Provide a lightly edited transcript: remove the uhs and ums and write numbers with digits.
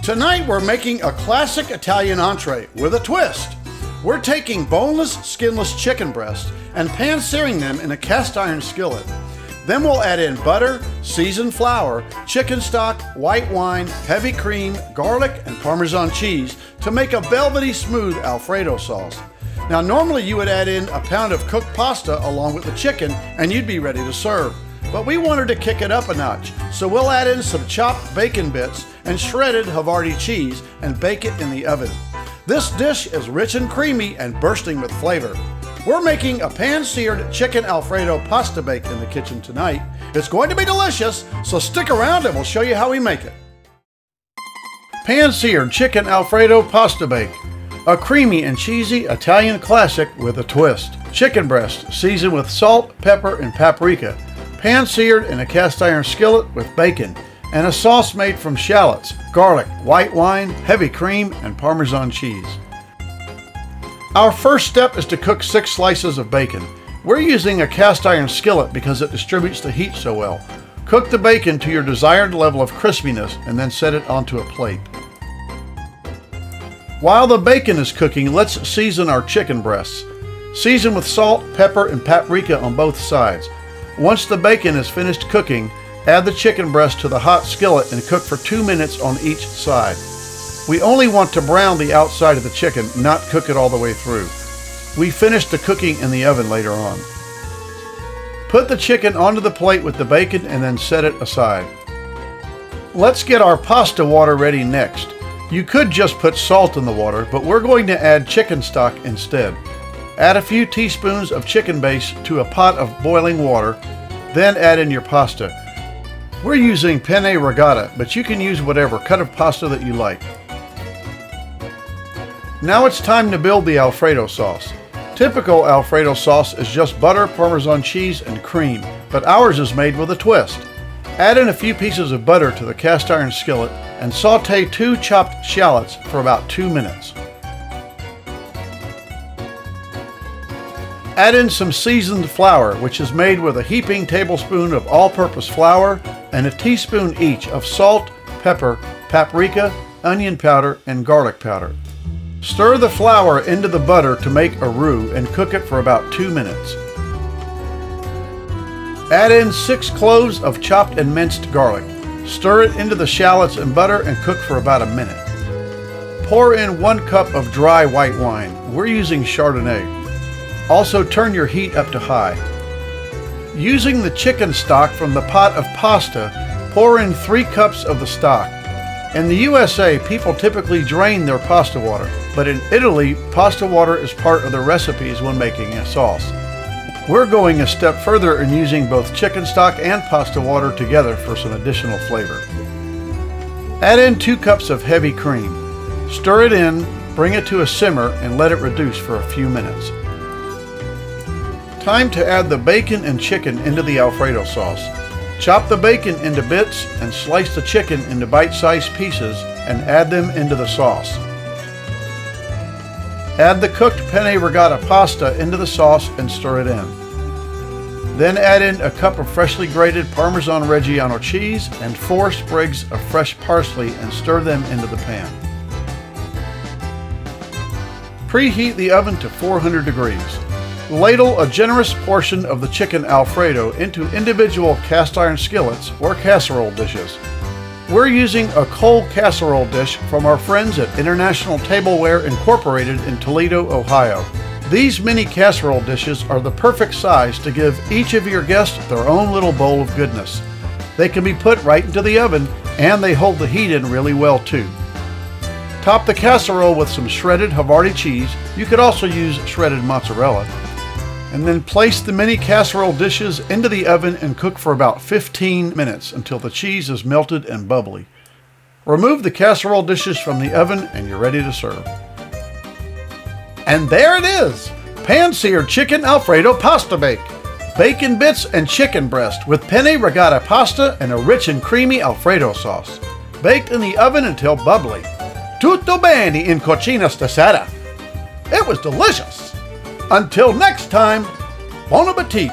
Tonight we're making a classic Italian entree with a twist. We're taking boneless, skinless chicken breasts and pan-searing them in a cast iron skillet. Then we'll add in butter, seasoned flour, chicken stock, white wine, heavy cream, garlic, and Parmesan cheese to make a velvety smooth Alfredo sauce. Now normally you would add in a pound of cooked pasta along with the chicken and you'd be ready to serve. But we wanted to kick it up a notch, so we'll add in some chopped bacon bits and shredded Havarti cheese and bake it in the oven. This dish is rich and creamy and bursting with flavor. We're making a pan-seared chicken Alfredo pasta bake in the kitchen tonight. It's going to be delicious, so stick around and we'll show you how we make it. Pan-seared chicken Alfredo pasta bake. A creamy and cheesy Italian classic with a twist. Chicken breast seasoned with salt, pepper, and paprika. Pan-seared in a cast iron skillet with bacon. And a sauce made from shallots, garlic, white wine, heavy cream, and Parmesan cheese. Our first step is to cook 6 slices of bacon. We're using a cast iron skillet because it distributes the heat so well. Cook the bacon to your desired level of crispiness and then set it onto a plate. While the bacon is cooking, let's season our chicken breasts. Season with salt, pepper, and paprika on both sides. Once the bacon is finished cooking, add the chicken breast to the hot skillet and cook for 2 minutes on each side. We only want to brown the outside of the chicken, not cook it all the way through. We finish the cooking in the oven later on. Put the chicken onto the plate with the bacon and then set it aside. Let's get our pasta water ready next. You could just put salt in the water, but we're going to add chicken stock instead. Add a few teaspoons of chicken base to a pot of boiling water, then add in your pasta. We're using Penne Rigate, but you can use whatever cut of pasta that you like. Now it's time to build the Alfredo sauce. Typical Alfredo sauce is just butter, Parmesan cheese, and cream, but ours is made with a twist. Add in a few pieces of butter to the cast iron skillet and saute 2 chopped shallots for about 2 minutes. Add in some seasoned flour, which is made with a heaping tablespoon of all-purpose flour and a teaspoon each of salt, pepper, paprika, onion powder, and garlic powder. Stir the flour into the butter to make a roux and cook it for about 2 minutes. Add in 6 cloves of chopped and minced garlic. Stir it into the shallots and butter and cook for about a minute. Pour in 1 cup of dry white wine. We're using Chardonnay. Also turn your heat up to high. Using the chicken stock from the pot of pasta, pour in 3 cups of the stock. In the USA, people typically drain their pasta water, but in Italy, pasta water is part of the recipes when making a sauce. We're going a step further in using both chicken stock and pasta water together for some additional flavor. Add in 2 cups of heavy cream. Stir it in, bring it to a simmer, and let it reduce for a few minutes. Time to add the bacon and chicken into the Alfredo sauce. Chop the bacon into bits and slice the chicken into bite-sized pieces and add them into the sauce. Add the cooked Penne Rigate pasta into the sauce and stir it in. Then add in a cup of freshly grated Parmesan Reggiano cheese and 4 sprigs of fresh parsley and stir them into the pan. Preheat the oven to 400 degrees. Ladle a generous portion of the chicken Alfredo into individual cast iron skillets or casserole dishes. We're using a coal casserole dish from our friends at International Tableware Incorporated in Toledo, Ohio. These mini casserole dishes are the perfect size to give each of your guests their own little bowl of goodness. They can be put right into the oven and they hold the heat in really well too. Top the casserole with some shredded Havarti cheese. You could also use shredded mozzarella. And then place the mini casserole dishes into the oven and cook for about 15 minutes until the cheese is melted and bubbly. Remove the casserole dishes from the oven and you're ready to serve. And there it is! Pan-seared chicken Alfredo pasta bake. Bacon bits and chicken breast with Penne Rigate pasta and a rich and creamy Alfredo sauce. Baked in the oven until bubbly. Tutto bene in cucina stasera. It was delicious! Until next time, bon appetit!